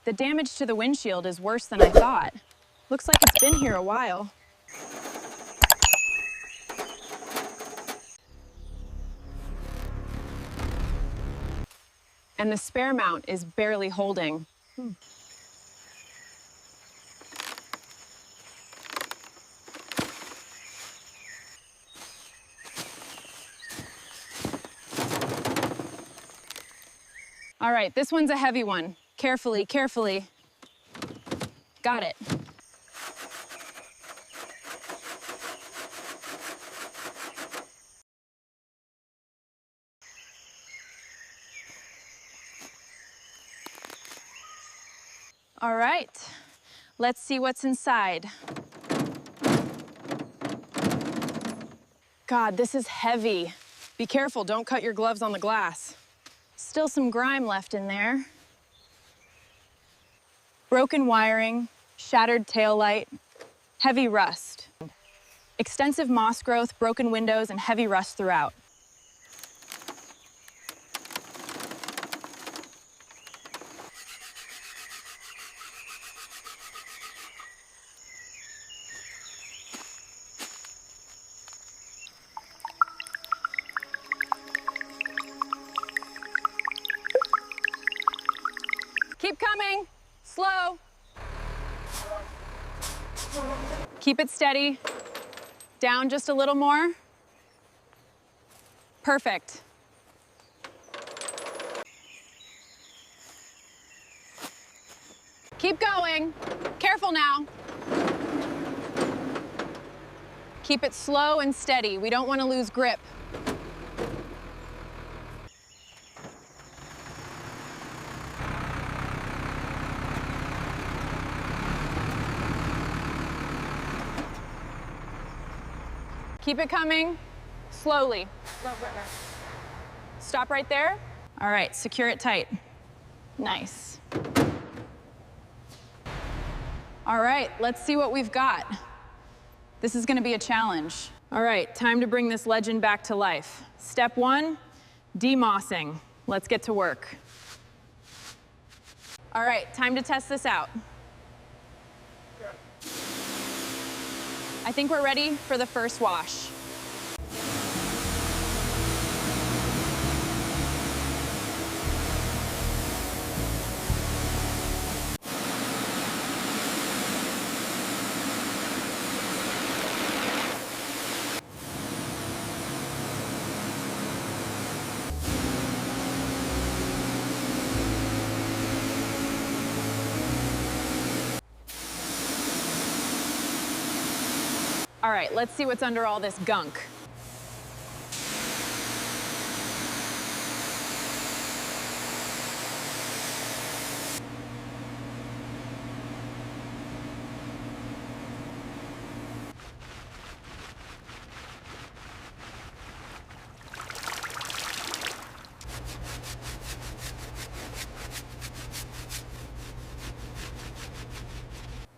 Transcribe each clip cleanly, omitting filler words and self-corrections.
The damage to the windshield is worse than I thought. Looks like it's been here a while. And the spare mount is barely holding. All right, this one's a heavy one. Carefully, carefully. Got it. All right, let's see what's inside. God, this is heavy. Be careful, don't cut your gloves on the glass. Still some grime left in there. Broken wiring, shattered taillight, heavy rust. Extensive moss growth, broken windows, and heavy rust throughout. Keep coming, slow. Keep it steady. Down just a little more. Perfect. Keep going. Careful now. Keep it slow and steady. We don't want to lose grip. Keep it coming, slowly. Stop right there. All right, secure it tight. Nice. All right, let's see what we've got. This is gonna be a challenge. All right, time to bring this legend back to life. Step 1, demossing. Let's get to work. All right, time to test this out. I think we're ready for the first wash. All right, let's see what's under all this gunk.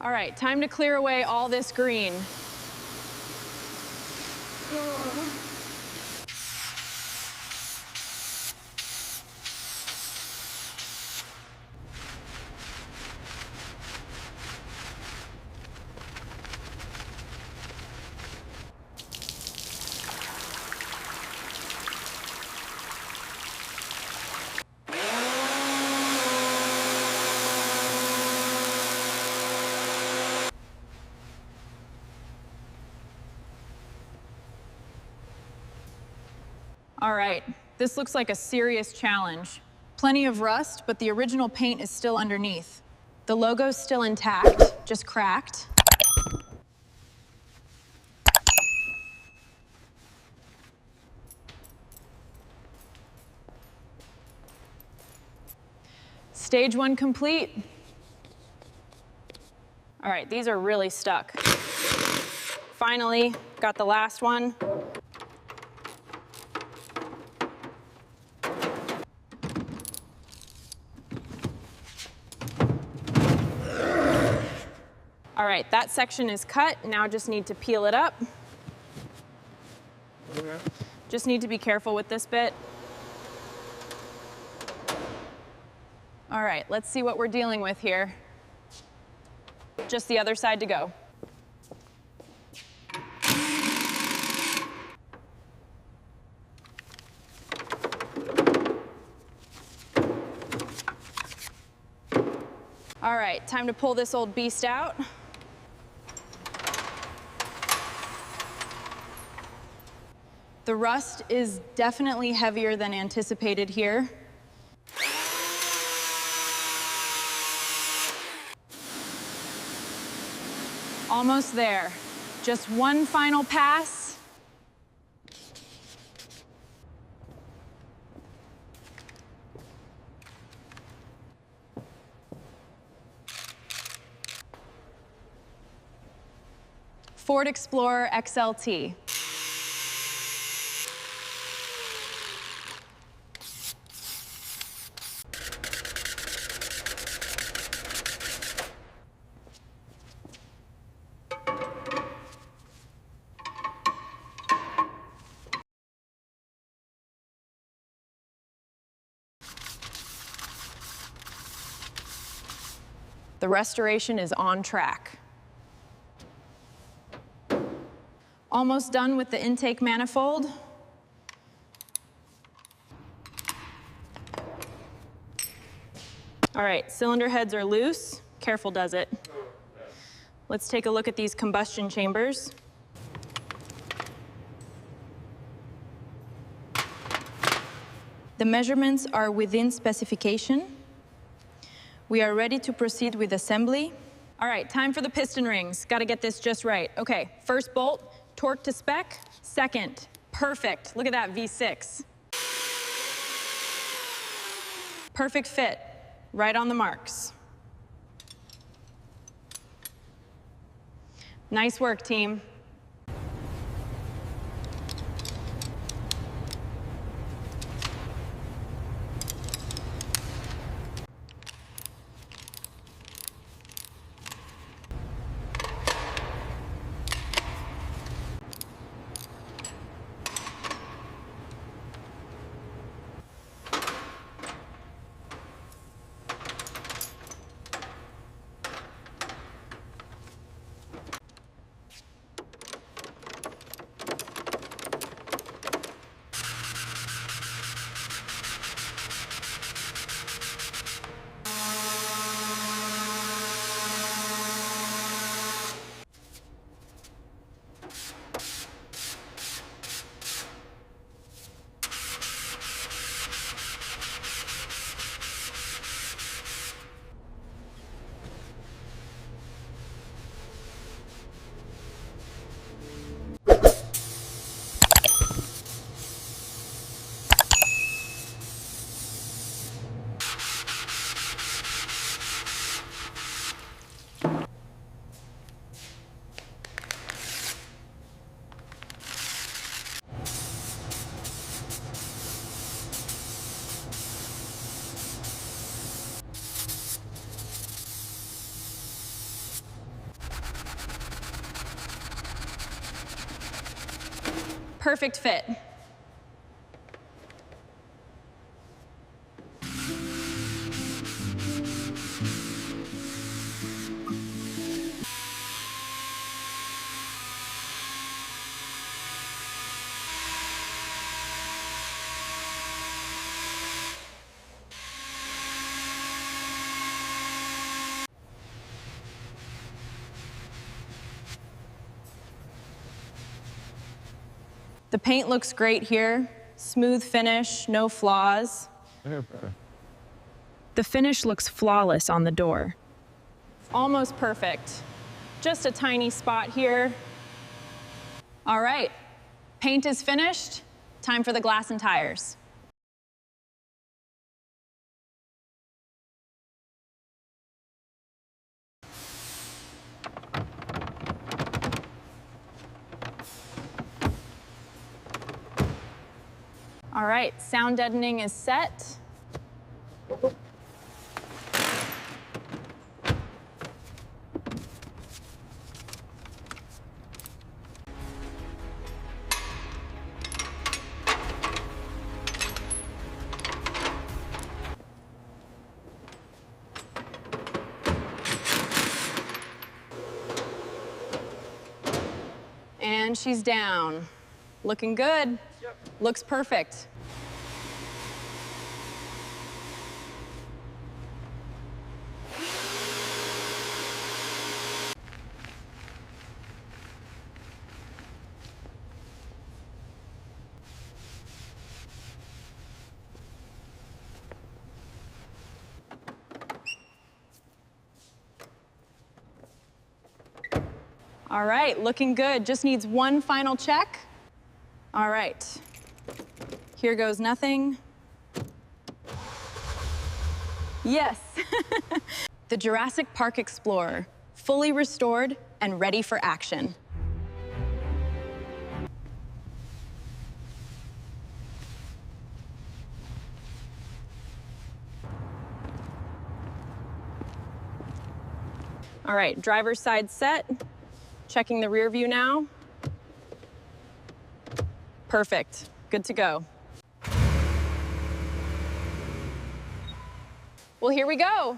All right, time to clear away all this green. All right, this looks like a serious challenge. Plenty of rust, but the original paint is still underneath. The logo's still intact, just cracked. Stage 1 complete. All right, these are really stuck. Finally, got the last one. All right, that section is cut. Now just need to peel it up. Okay. Just need to be careful with this bit. All right, let's see what we're dealing with here. Just the other side to go. All right, time to pull this old beast out. The rust is definitely heavier than anticipated here. Almost there. Just one final pass. Ford Explorer XLT. The restoration is on track. Almost done with the intake manifold. All right, cylinder heads are loose. Careful does it. Let's take a look at these combustion chambers. The measurements are within specification. We are ready to proceed with assembly. All right, time for the piston rings. Got to get this just right. Okay, first bolt, torque to spec. Second, perfect. Look at that V6. Perfect fit, right on the marks. Nice work, team. Perfect fit. The paint looks great here. Smooth finish, no flaws. The finish looks flawless on the door. Almost perfect. Just a tiny spot here. All right, paint is finished. Time for the glass and tires. All right, sound deadening is set. And she's down. Looking good. Yep. Looks perfect. All right, looking good. Just needs one final check. All right, here goes nothing. Yes. The Jurassic Park Explorer, fully restored and ready for action. All right, driver's side set. Checking the rear view now. Perfect, good to go. Well, here we go.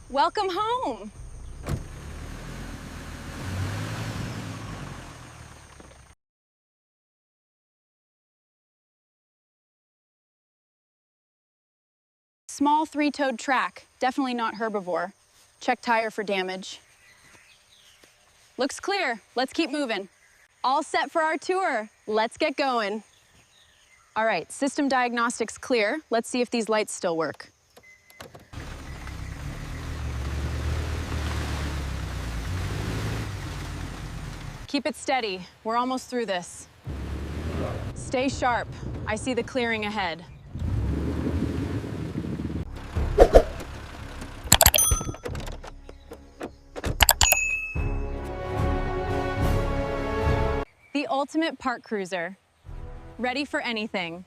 Welcome home. Small three-toed track, definitely not herbivore. Check tire for damage. Looks clear, let's keep moving. All set for our tour, let's get going. All right, system diagnostics clear. Let's see if these lights still work. Keep it steady, we're almost through this. Stay sharp, I see the clearing ahead. The ultimate park cruiser, ready for anything.